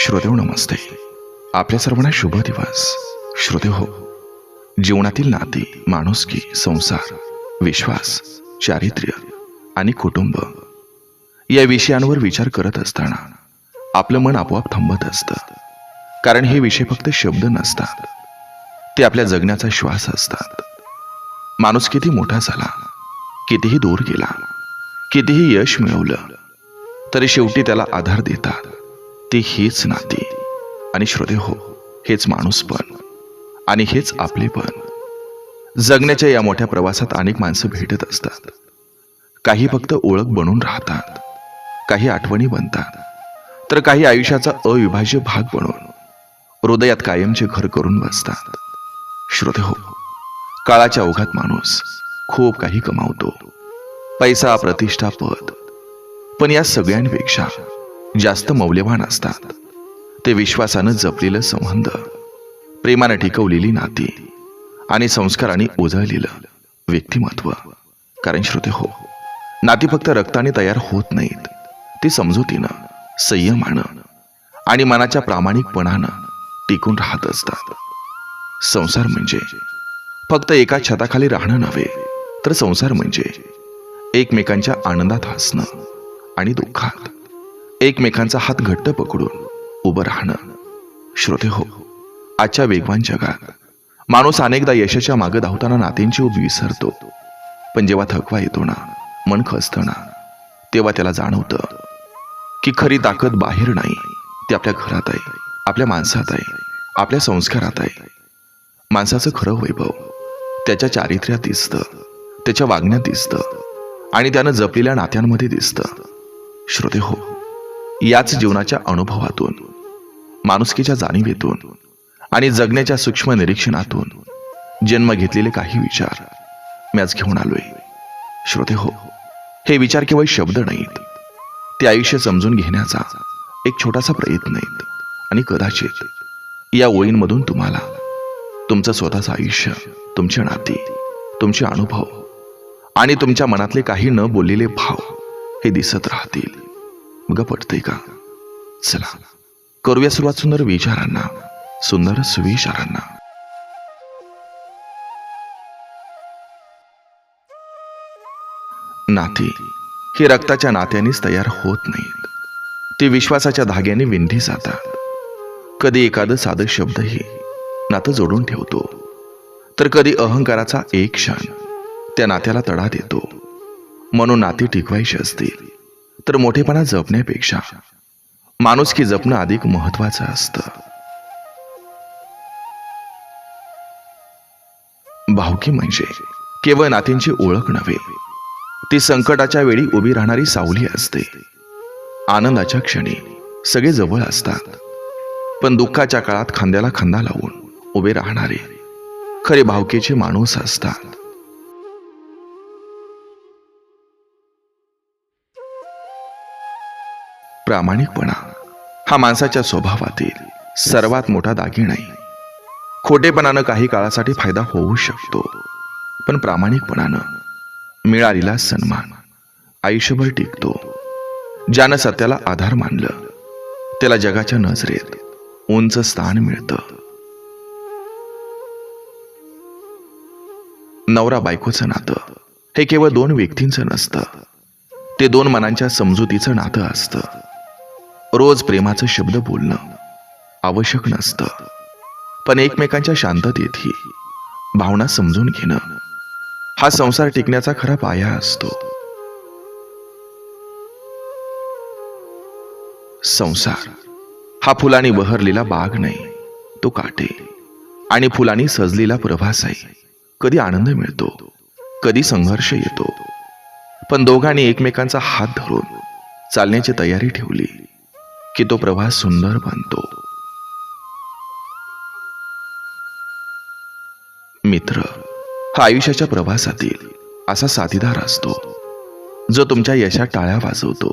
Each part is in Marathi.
श्रोतेहो नमस्ते. आपल्या सर्वांना शुभ दिवस. श्रोतेहो, जीवनातील नाती, माणुसकी, संसार, विश्वास, चारित्र्य आणि कुटुंब या विषयांवर विचार करत असताना आपलं मन आपोआप थांबत असतं. कारण हे विषय फक्त शब्द नसतात, ते आपल्या जगण्याचा श्वास असतात. माणूस किती मोठा झाला, कितीही दूर गेला, कितीही यश मिळवलं, तरी शेवटी त्याला आधार देतात ती हीच नाती. आणि श्रोतेहो, हेच माणूसपण आणि हेच आपलेपण. जगण्याच्या या मोठ्या प्रवासात अनेक माणसं भेटत असतात. काही फक्त ओळख बनून राहतात, काही आठवणी बनतात, तर काही आयुष्याचा अविभाज्य भाग बनून हृदयात कायमचे घर करून बसतात. श्रोतेहो, काळाच्या ओघात माणूस खूप काही कमावतो, पैसा, प्रतिष्ठा, पद. पण या सगळ्यांपेक्षा जास्त मौल्यवान असतात ते विश्वासानं जपलेलं संबंध, प्रेमानं टिकवलेली नाती आणि संस्काराने उजळलेलं व्यक्तिमत्व. कारण श्रोतेहो, नाती फक्त रक्ताने तयार होत नाहीत, ती समजुतीनं, संयमानं आणि मनाच्या प्रामाणिकपणानं टिकून राहत असतात. संसार म्हणजे फक्त एका छताखाली राहणं नव्हे, तर संसार म्हणजे एकमेकांच्या आनंदात हसणं आणि दुःखात एकमेकांचा हात घट्ट पकडून उभं राहणं. श्रोतेहो, आजच्या वेगवान जगात माणूस अनेकदा यशाच्या मागे धावताना नात्यांची उभी विसरतो. पण जेव्हा थकवा येतो ना, मन खचतं ना, तेव्हा त्याला जाणवतं की खरी ताकद बाहेर नाही, ती आपल्या घरात आहे, आपल्या माणसात आहे, आपल्या संस्कारात आहे. माणसाचं खरं वैभव त्याच्या चारित्र्यात दिसतं, त्याच्या वागण्यात दिसतं आणि त्यानं जपलेल्या नात्यांमध्ये दिसतं. श्रोतेहो, याच जीवनाच्या अनुभवातून, माणुसकीच्या जाणीवेतून आणि जगण्याच्या सूक्ष्म निरीक्षणातून जन्म घेतलेले काही विचार मी आज घेऊन आलोय. श्रोतेहो, हे विचार केवळ शब्द नाहीत, ते आयुष्य समजून घेण्याचा एक छोटासा प्रयत्न आहेत. आणि कदाचित या ओळींमधून तुम्हाला तुमचं स्वतःचं आयुष्य, तुमची नाती, तुमचे अनुभव आणि तुमच्या मनातले काही न बोललेले भाव हे दिसत राहतील. मग पटतंय का? चला करूया सुरुवात सुंदर विचारांना, सुंदर सुविचारांना. नाती ही रक्ताच्या नात्यानेच तयार होत नाहीत, ती विश्वासाच्या धाग्याने विंधली जातात. कधी एखादं साधं शब्दही नातं जोडून ठेवतो, तर कधी अहंकाराचा एक क्षण त्या नात्याला तडा देतो. म्हणून नाती टिकवायची असतील तर मोठेपणा जपण्यापेक्षा माणुसकी जपणं अधिक महत्वाचं असतं. भावकी म्हणजे केवळ नात्यांची ओळख नव्हे, ती संकटाच्या वेळी उभी राहणारी सावली असते. आनंदाच्या क्षणी सगळे जवळ असतात, पण दुःखाच्या काळात खांद्याला खांदा लावून उभे राहणारे खरे भावकीचे माणूस असतात. प्रामाणिकपणा हा माणसाच्या स्वभावातील सर्वात मोठा दागिना आहे. खोटेपणानं काही काळासाठी फायदा होऊ शकतो, पण प्रामाणिकपणानं मिळालेला सन्मान आयुष्यभर टिकतो. ज्यानं सत्याला आधार मानलं त्याला जगाच्या नजरेत उंच स्थान मिळतं. नवरा बायकोचं नातं हे केवळ दोन व्यक्तींचं नसतं, ते दोन मनांच्या समजुतीचं नातं असतं. रोज प्रेमाचं शब्द बोलणं आवश्यक नसतं, पण एकमेकांच्या शांततेतही भावना समजून घेणं हा संसार टिकण्याचा खरा पाया असतो. संसार हा फुलांनी बहरलेला बाग नाही, तो काटे आणि फुलांनी सजलेला प्रवास आहे. कधी आनंद मिळतो, कधी संघर्ष येतो, पण दोघांनी एकमेकांचा हात धरून चालण्याची तयारी ठेवली की तो प्रवास सुंदर बनतो. मित्र हा आयुष्याच्या प्रवासातील असा साथीदार असतो, जो तुमच्या यशात टाळ्या वाजवतो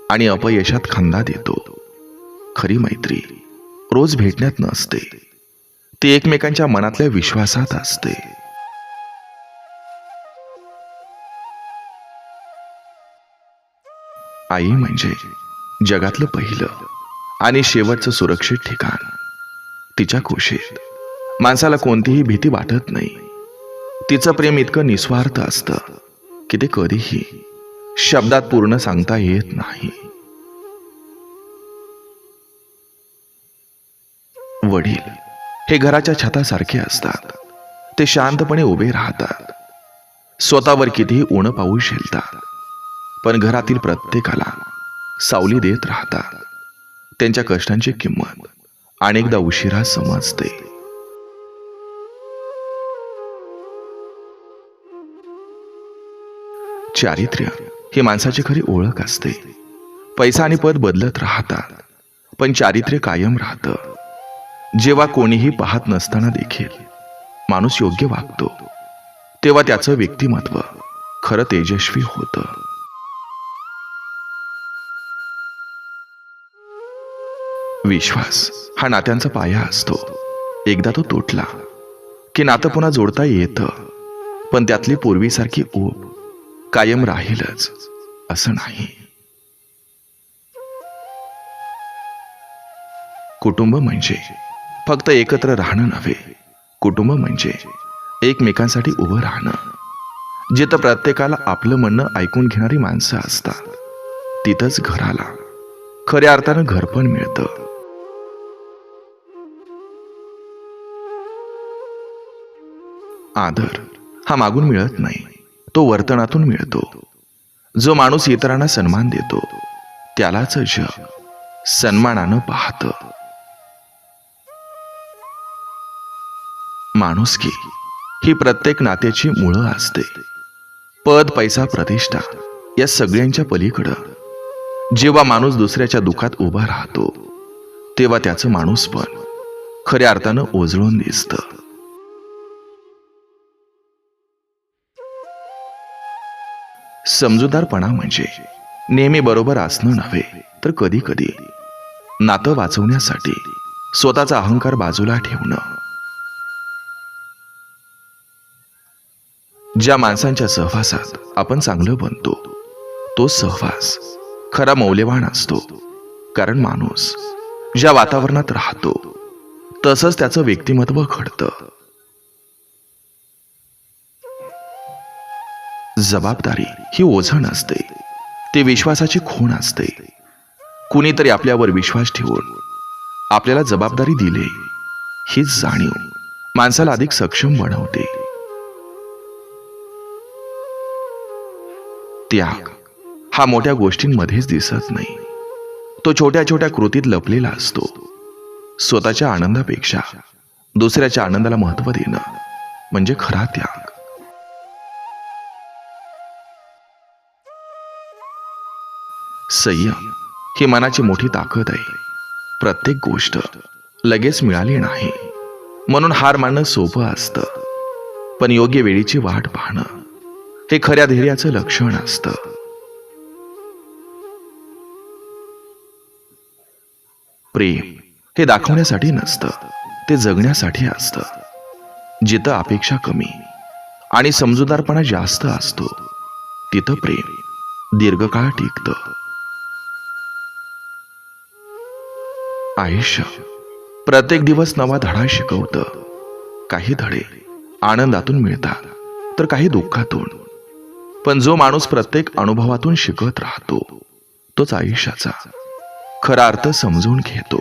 आणि अपयशात खांदा देतो. खरी मैत्री रोज भेटण्यात नसते, ती एकमेकांच्या मनातल्या विश्वासात असते. आई म्हणजे जगातलं पहिलं आणि शेवटचं सुरक्षित ठिकाण. तिच्या कुशीत माणसाला कोणतीही भीती वाटत नाही. तिचं प्रेम इतकं निस्वार्थ असतं की ते कधीही शब्दात पूर्ण सांगता येत नाही. वडील हे घराच्या छतासारखे असतात. ते शांतपणे उभे राहतात. स्वतःवर कितीही ऊन पाऊस झेलतात, पण घरातील प्रत्येकाला सावली देत राहतात. त्यांच्या कष्टांची किंमत अनेकदा उशिरा समजते. चारित्र्य ही माणसाची खरी ओळख असते. पैसा आणि पद बदलत राहतात, पण चारित्र्य कायम राहतं. जेव्हा कोणीही पाहत नसताना देखील माणूस योग्य वागतो, तेव्हा त्याचं व्यक्तिमत्व खरं तेजस्वी होतं. विश्वास हा नात्यांचा पाया असतो. एकदा तो तुटला की नातं पुन्हा जोडता येतं, पण त्यातली पूर्वीसारखी ऊब कायम राहीलच असं नाही. कुटुंब म्हणजे फक्त एकत्र राहणं नव्हे. कुटुंब म्हणजे एकमेकांसाठी उभं राहणं. जिथं प्रत्येकाला आपलं म्हणणं ऐकून घेणारी माणसं असतात, तिथंच घराला खऱ्या अर्थानं घर पण मिळतं. आदर हा मागून मिळत नाही, तो वर्तनातून मिळतो. जो माणूस इतरांना सन्मान देतो, त्यालाच जग सन्मानानं पाहतं. माणुसकी ही प्रत्येक नात्याची मुळं असते. पद, पैसा, प्रतिष्ठा या सगळ्यांच्या पलीकडं जेव्हा माणूस दुसऱ्याच्या दुःखात उभा राहतो, तेव्हा त्याचं माणूस पण खऱ्या अर्थानं उजळून दिसतं. समजूतदारपणा म्हणजे नेहमी बरोबर असणं नव्हे, तर कधी कधी नातं वाचवण्यासाठी स्वतःचा अहंकार बाजूला ठेवणं. ज्या माणसांच्या सहवासात आपण चांगलं बनतो, तो सहवास खरा मौल्यवान असतो. कारण माणूस ज्या वातावरणात राहतो, तसंच त्याचं व्यक्तिमत्व घडतं. जबाबदारी ही ओझं नसते, ते विश्वासाची खूण असते. कुणीतरी आपल्यावर विश्वास ठेवून आपल्याला जबाबदारी दिली, हीच जाणीव माणसाला अधिक सक्षम बनवते. त्याग हा मोठ्या गोष्टींमध्येच दिसत नाही, तो छोट्या छोट्या कृतीत लपलेला असतो. स्वतःच्या आनंदापेक्षा दुसऱ्याच्या आनंदाला महत्त्व देणं म्हणजे खरा त्याग. संयम ही मनाची मोठी ताकद आहे. प्रत्येक गोष्ट लगेच मिळाली नाही म्हणून हार मानणं सोपं असतं, पण योग्य वेळीची वाट पाहणं हे खऱ्या धैर्याचं लक्षण असतं. प्रेम हे दाखवण्यासाठी नसतं, ते जगण्यासाठी असतं. जिथं अपेक्षा कमी आणि समजूतदारपणा जास्त असतो, तिथं प्रेम दीर्घकाळ टिकतं. आयुष्य प्रत्येक दिवस नवा धडा शिकवतं. काही धडे आनंदातून मिळतात, तर काही दुःखातून. पण जो माणूस प्रत्येक अनुभवातून शिकत राहतो, तोच आयुष्याचा खरा अर्थ समजून घेतो.